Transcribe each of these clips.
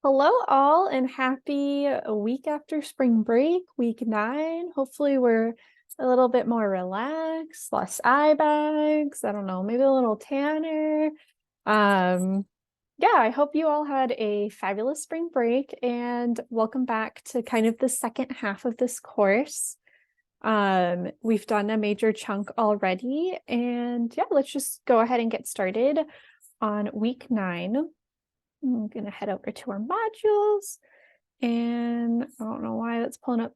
Hello, all, and happy week after spring break, week 9. Hopefully, we're a little bit more relaxed, less eye bags. I don't know, maybe a little tanner. Um, yeah, I hope you all had a fabulous spring break, and welcome back to kind of the second half of this course. We've done a major chunk already, and yeah, let's just go ahead and get started on week 9. I'm gonna head over to our modules, and I don't know why that's pulling up.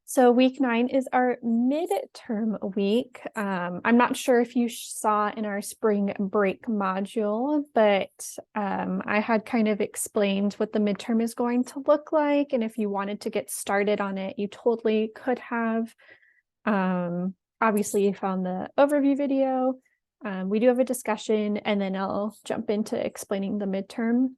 So week 9 is our midterm week. I'm not sure if you saw in our spring break module, but I had kind of explained what the midterm is going to look like. And if you wanted to get started on it, you totally could have. Obviously, you found the overview video. We do have a discussion, and then I'll jump into explaining the midterm.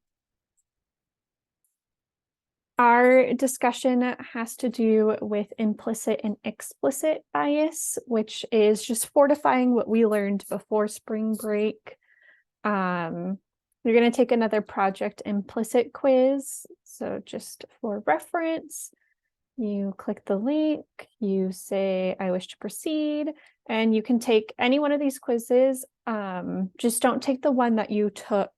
Our discussion has to do with implicit and explicit bias, which is just fortifying what we learned before spring break. You're going to take another project implicit quiz. So just for reference, you click the link, you say, I wish to proceed, and you can take any one of these quizzes. Just don't take the one that you took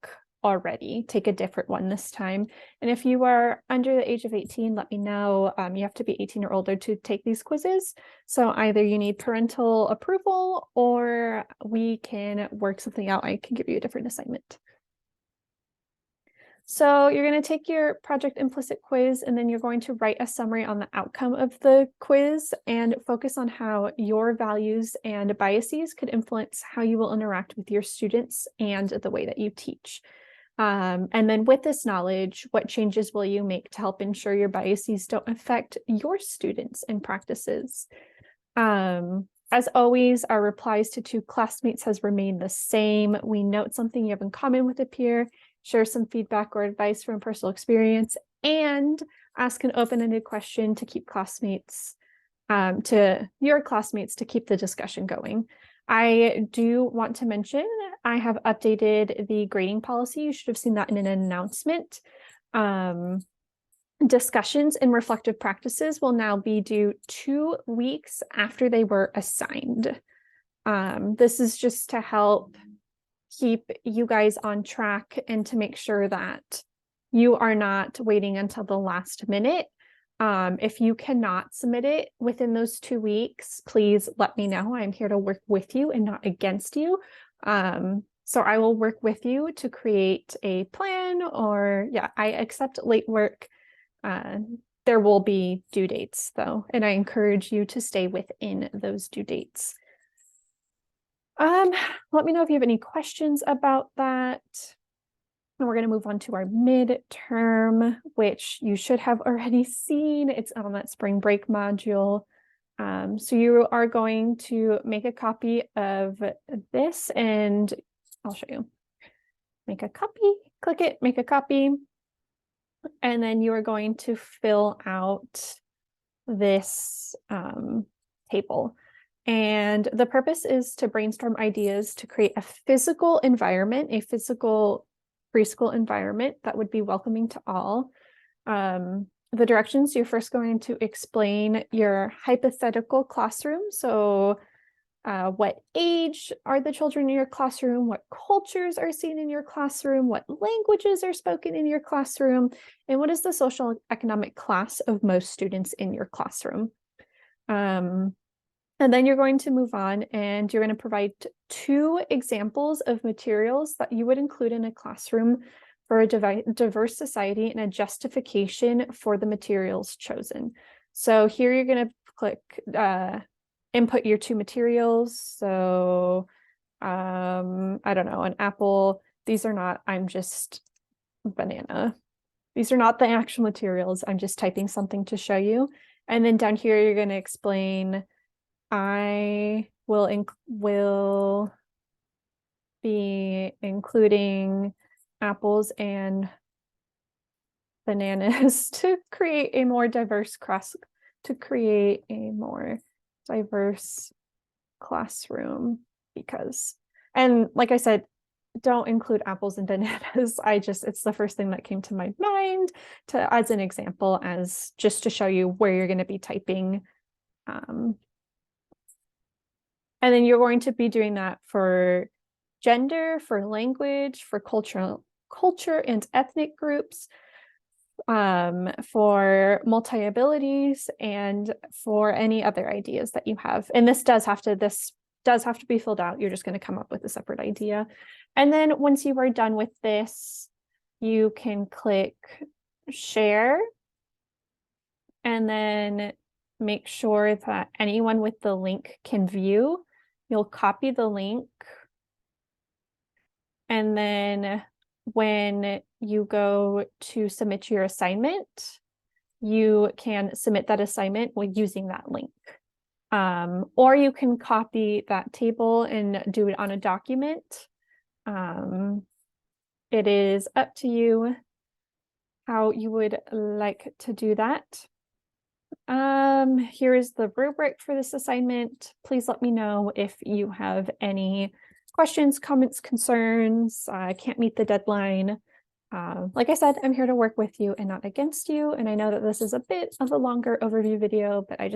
already. Take a different one this time. And if you are under the age of 18, let me know. You have to be 18 or older to take these quizzes. So either you need parental approval or we can work something out. I can give you a different assignment. So you're going to take your project implicit quiz, and then you're going to write a summary on the outcome of the quiz and focus on how your values and biases could influence how you will interact with your students and the way that you teach. And then with this knowledge, what changes will you make to help ensure your biases don't affect your students and practices? As always, our replies to 2 classmates has remained the same. We note something you have in common with a peer, share some feedback or advice from personal experience, and ask an open-ended question to keep classmates, to your classmates to keep the discussion going. I do want to mention, I have updated the grading policy. You should have seen that in an announcement. Discussions and reflective practices will now be due 2 weeks after they were assigned. This is just to help keep you guys on track and to make sure that you are not waiting until the last minute. If you cannot submit it within those 2 weeks, please let me know. I'm here to work with you and not against you. So I will work with you to create a plan, or I accept late work. There will be due dates though, and I encourage you to stay within those due dates. Let me know if you have any questions about that. And we're going to move on to our midterm, which you should have already seen. It's on that spring break module. So you are going to make a copy of this, and I'll show you. Make a copy, click it, make a copy. And then you are going to fill out this table. And the purpose is to brainstorm ideas to create a physical environment, a physical preschool environment that would be welcoming to all. The directions, you're first going to explain your hypothetical classroom. So what age are the children in your classroom? What cultures are seen in your classroom? What languages are spoken in your classroom? And what is the social economic class of most students in your classroom? And then you're going to move on, and you're going to provide 2 examples of materials that you would include in a classroom for a diverse society and a justification for the materials chosen. So here you're going to click input your 2 materials. So I don't know, an apple. These are not, I'm just banana. These are not the actual materials. I'm just typing something to show you. And then down here, you're going to explain, I will be including apples and bananas to create a more diverse classroom, because, and like I said, don't include apples and bananas. It's the first thing that came to my mind as an example, as just to show you where you're going to be typing. And then you're going to be doing that for gender, for language, for culture and ethnic groups, for multi-abilities, and for any other ideas that you have. And this does have to be filled out. You're just going to come up with a separate idea. And then once you are done with this, you can click share and then make sure that anyone with the link can view. You'll copy the link. And then when you go to submit your assignment, you can submit that assignment with using that link. Or you can copy that table and do it on a document. It is up to you how you would like to do that. Here is the rubric for this assignment. Please let me know if you have any questions, comments, concerns. I can't meet the deadline. Like I said, I'm here to work with you and not against you. And I know that this is a bit of a longer overview video, but I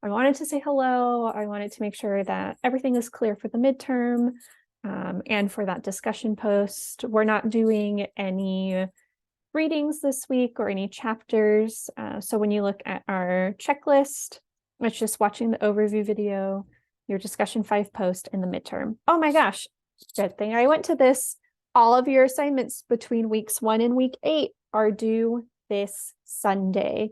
wanted to say hello. I wanted to make sure that everything is clear for the midterm, and for that discussion post. We're not doing any readings this week or any chapters. So when you look at our checklist, it's just watching the overview video, your discussion 5 post, and the midterm. Oh my gosh, good thing I went to this. All of your assignments between weeks 1 and week 8 are due this Sunday.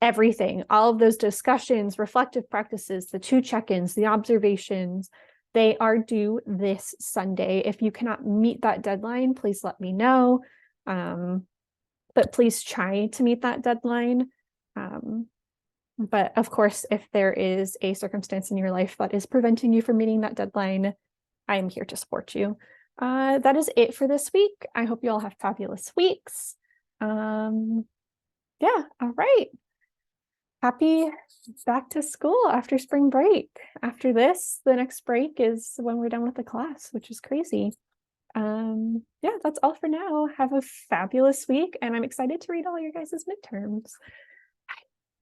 Everything, all of those discussions, reflective practices, the 2 check-ins, the observations, they are due this Sunday. If you cannot meet that deadline, please let me know. But please try to meet that deadline. But of course, if there is a circumstance in your life that is preventing you from meeting that deadline, I am here to support you. That is it for this week. I hope you all have fabulous weeks. Yeah, all right. Happy back to school after spring break. After this, the next break is when we're done with the class, which is crazy. Yeah, that's all for now. Have a fabulous week, and I'm excited to read all your guys' midterms.